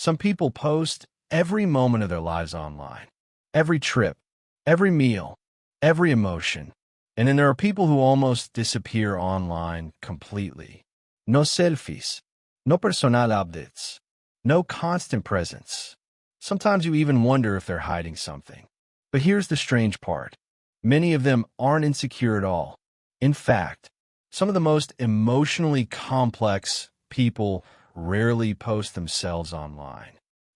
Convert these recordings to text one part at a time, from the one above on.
Some people post every moment of their lives online, every trip, every meal, every emotion. And then there are people who almost disappear online completely. No selfies, no personal updates, no constant presence. Sometimes you even wonder if they're hiding something. But here's the strange part. Many of them aren't insecure at all. In fact, some of the most emotionally complex people rarely post themselves online.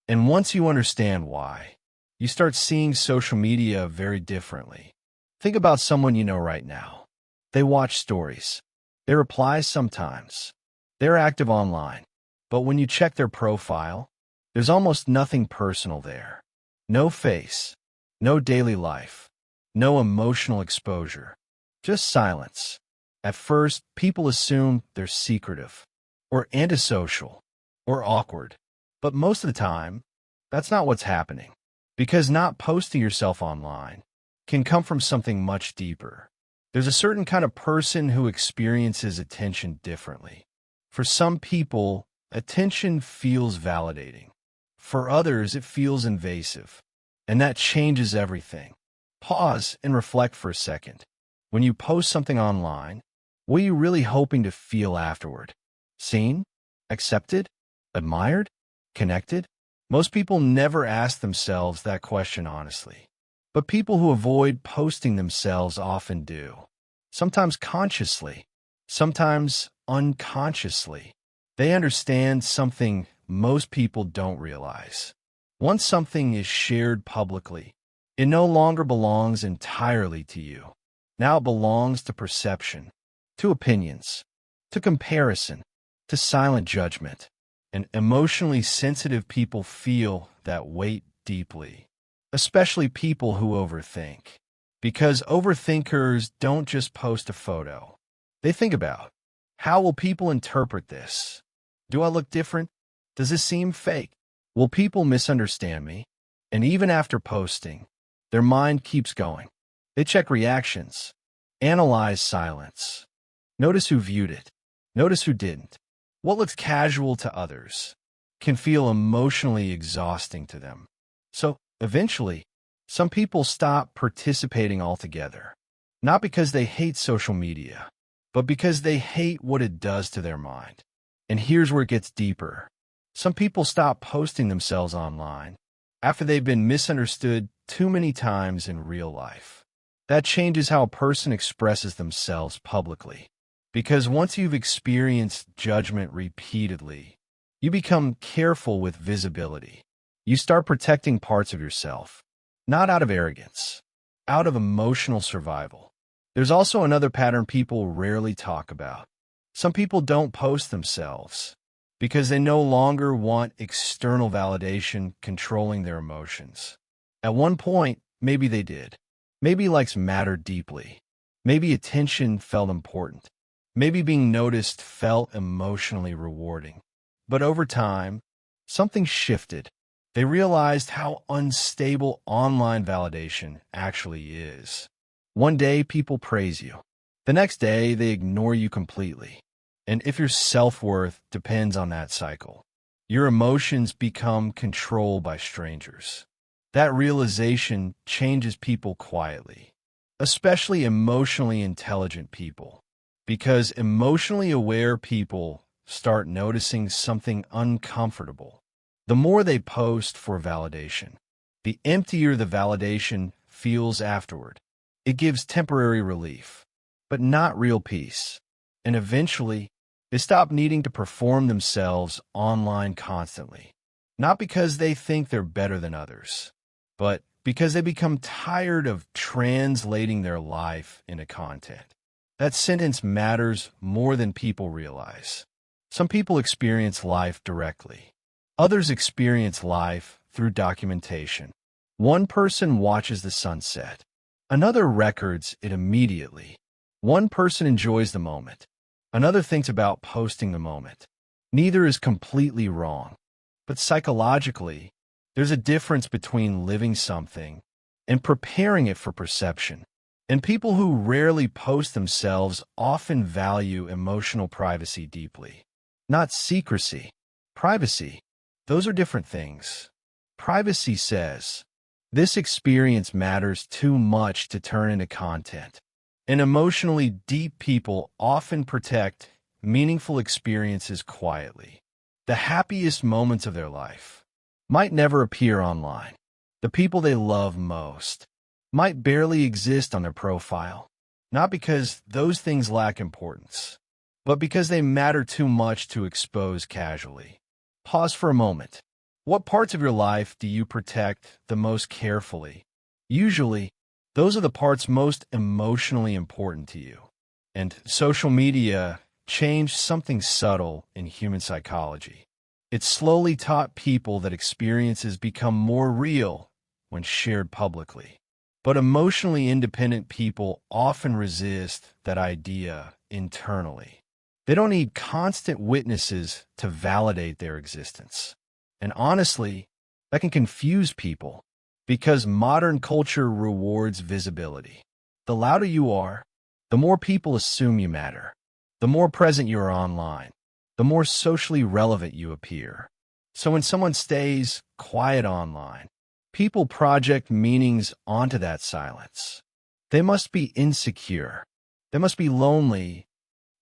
And once you understand why, you start seeing social media very differently. Think about someone you know right now. They watch stories. They reply sometimes. They're active online. But when you check their profile, there's almost nothing personal there. No face, no daily life, no emotional exposure, just silence. At first, people assume they're secretive, or antisocial, or awkward. But most of the time, that's not what's happening. Because not posting yourself online can come from something much deeper. There's a certain kind of person who experiences attention differently. For some people, attention feels validating. For others, it feels invasive. And that changes everything. Pause and reflect for a second. When you post something online, what are you really hoping to feel afterward? Seen? Accepted? Admired? Connected? Most people never ask themselves that question honestly. But people who avoid posting themselves often do. Sometimes consciously, sometimes unconsciously. They understand something most people don't realize. Once something is shared publicly, it no longer belongs entirely to you. Now it belongs to perception, to opinions, to comparison, to silent judgment. And emotionally sensitive people feel that weight deeply, especially people who overthink. Because overthinkers don't just post a photo. They think about, how will people interpret this? Do I look different? Does this seem fake? Will people misunderstand me? And even after posting, their mind keeps going. They check reactions, analyze silence, notice who viewed it, notice who didn't. What looks casual to others can feel emotionally exhausting to them. So, eventually, some people stop participating altogether. Not because they hate social media, but because they hate what it does to their mind. And here's where it gets deeper. Some people stop posting themselves online after they've been misunderstood too many times in real life. That changes how a person expresses themselves publicly. Because once you've experienced judgment repeatedly, you become careful with visibility. You start protecting parts of yourself, not out of arrogance, out of emotional survival. There's also another pattern people rarely talk about. Some people don't post themselves because they no longer want external validation controlling their emotions. At one point, maybe they did. Maybe likes mattered deeply. Maybe attention felt important. Maybe being noticed felt emotionally rewarding. But over time, something shifted. They realized how unstable online validation actually is. One day, people praise you. The next day, they ignore you completely. And if your self-worth depends on that cycle, your emotions become controlled by strangers. That realization changes people quietly, especially emotionally intelligent people, because emotionally aware people start noticing something uncomfortable. The more they post for validation, the emptier the validation feels afterward. It gives temporary relief, but not real peace. And eventually, they stop needing to perform themselves online constantly, not because they think they're better than others, but because they become tired of translating their life into content. That sentence matters more than people realize. Some people experience life directly. Others experience life through documentation. One person watches the sunset. Another records it immediately. One person enjoys the moment. Another thinks about posting the moment. Neither is completely wrong. But psychologically, there's a difference between living something and preparing it for perception. And people who rarely post themselves often value emotional privacy deeply. Not secrecy, privacy. Those are different things. Privacy says, this experience matters too much to turn into content. And emotionally deep people often protect meaningful experiences quietly. The happiest moments of their life might never appear online. The people they love most might barely exist on their profile, not because those things lack importance, but because they matter too much to expose casually. Pause for a moment. What parts of your life do you protect the most carefully? Usually, those are the parts most emotionally important to you. And social media changed something subtle in human psychology. It slowly taught people that experiences become more real when shared publicly. But emotionally independent people often resist that idea internally. They don't need constant witnesses to validate their existence. And honestly, that can confuse people because modern culture rewards visibility. The louder you are, the more people assume you matter. The more present you are online, the more socially relevant you appear. So when someone stays quiet online, people project meanings onto that silence. They must be insecure. They must be lonely.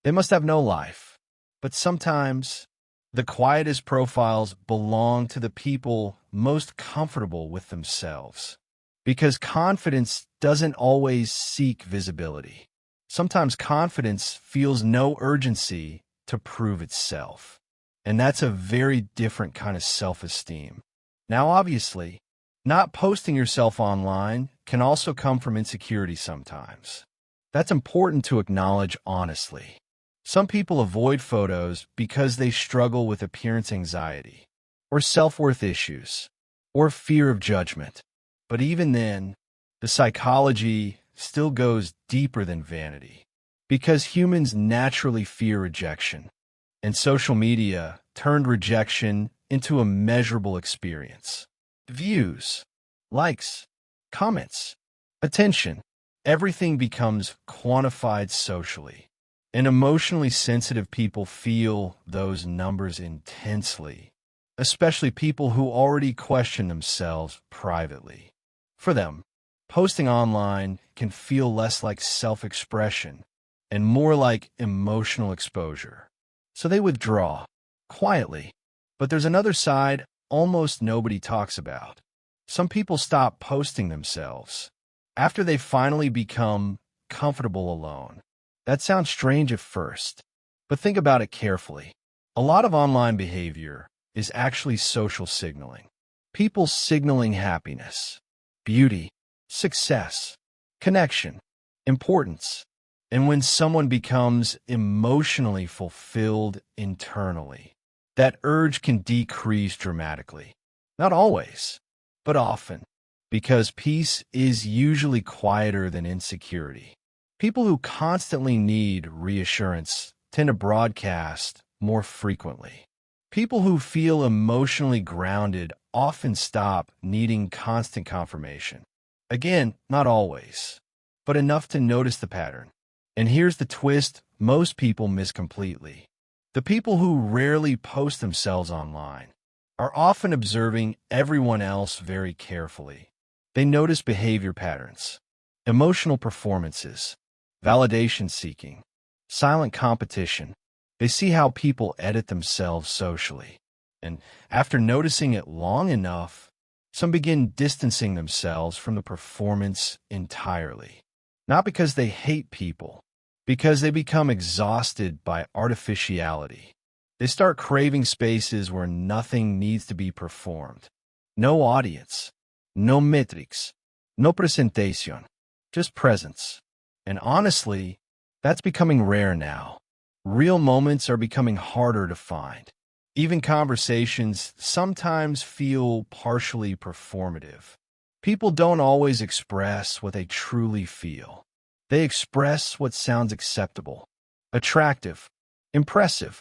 They must have no life. But sometimes, the quietest profiles belong to the people most comfortable with themselves. Because confidence doesn't always seek visibility. Sometimes confidence feels no urgency to prove itself. And that's a very different kind of self-esteem. Now, obviously, not posting yourself online can also come from insecurity sometimes. That's important to acknowledge honestly. Some people avoid photos because they struggle with appearance anxiety, or self-worth issues, or fear of judgment. But even then, the psychology still goes deeper than vanity, because humans naturally fear rejection, and social media turned rejection into a measurable experience. Views, likes, comments, attention, everything becomes quantified socially. And emotionally sensitive people feel those numbers intensely, especially people who already question themselves privately. For them, posting online can feel less like self-expression and more like emotional exposure. So they withdraw, quietly. But there's another side almost nobody talks about. Some people stop posting themselves after they finally become comfortable alone. That sounds strange at first, but think about it carefully. A lot of online behavior is actually social signaling. People signaling happiness, beauty, success, connection, importance. And when someone becomes emotionally fulfilled internally, that urge can decrease dramatically. Not always, but often, because peace is usually quieter than insecurity. People who constantly need reassurance tend to broadcast more frequently. People who feel emotionally grounded often stop needing constant confirmation. Again, not always, but enough to notice the pattern. And here's the twist most people miss completely. The people who rarely post themselves online are often observing everyone else very carefully. They notice behavior patterns, emotional performances, validation seeking, silent competition. They see how people edit themselves socially. And after noticing it long enough, some begin distancing themselves from the performance entirely. Not because they hate people, because they become exhausted by artificiality. They start craving spaces where nothing needs to be performed. No audience, no metrics, no presentation, just presence. And honestly, that's becoming rare now. Real moments are becoming harder to find. Even conversations sometimes feel partially performative. People don't always express what they truly feel. They express what sounds acceptable, attractive, impressive,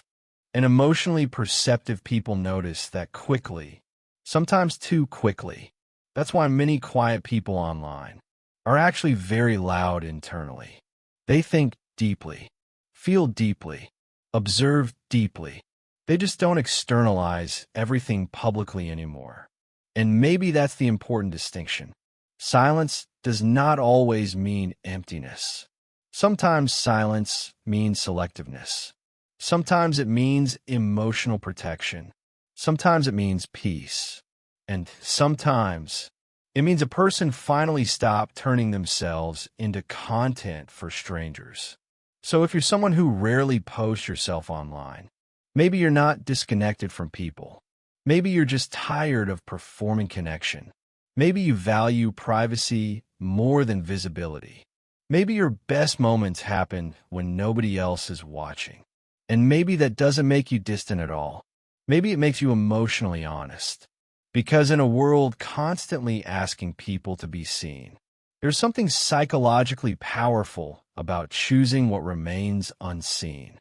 and emotionally perceptive people notice that quickly, sometimes too quickly. That's why many quiet people online are actually very loud internally. They think deeply, feel deeply, observe deeply, They just don't externalize everything publicly anymore. And maybe that's the important distinction. Silence does not always mean emptiness. Sometimes silence means selectiveness. Sometimes it means emotional protection. Sometimes it means peace. And sometimes it means a person finally stopped turning themselves into content for strangers. So if you're someone who rarely posts yourself online, maybe you're not disconnected from people. Maybe you're just tired of performing connection. Maybe you value privacy more than visibility. Maybe your best moments happen when nobody else is watching. And maybe that doesn't make you distant at all. Maybe it makes you emotionally honest. Because in a world constantly asking people to be seen, there's something psychologically powerful about choosing what remains unseen.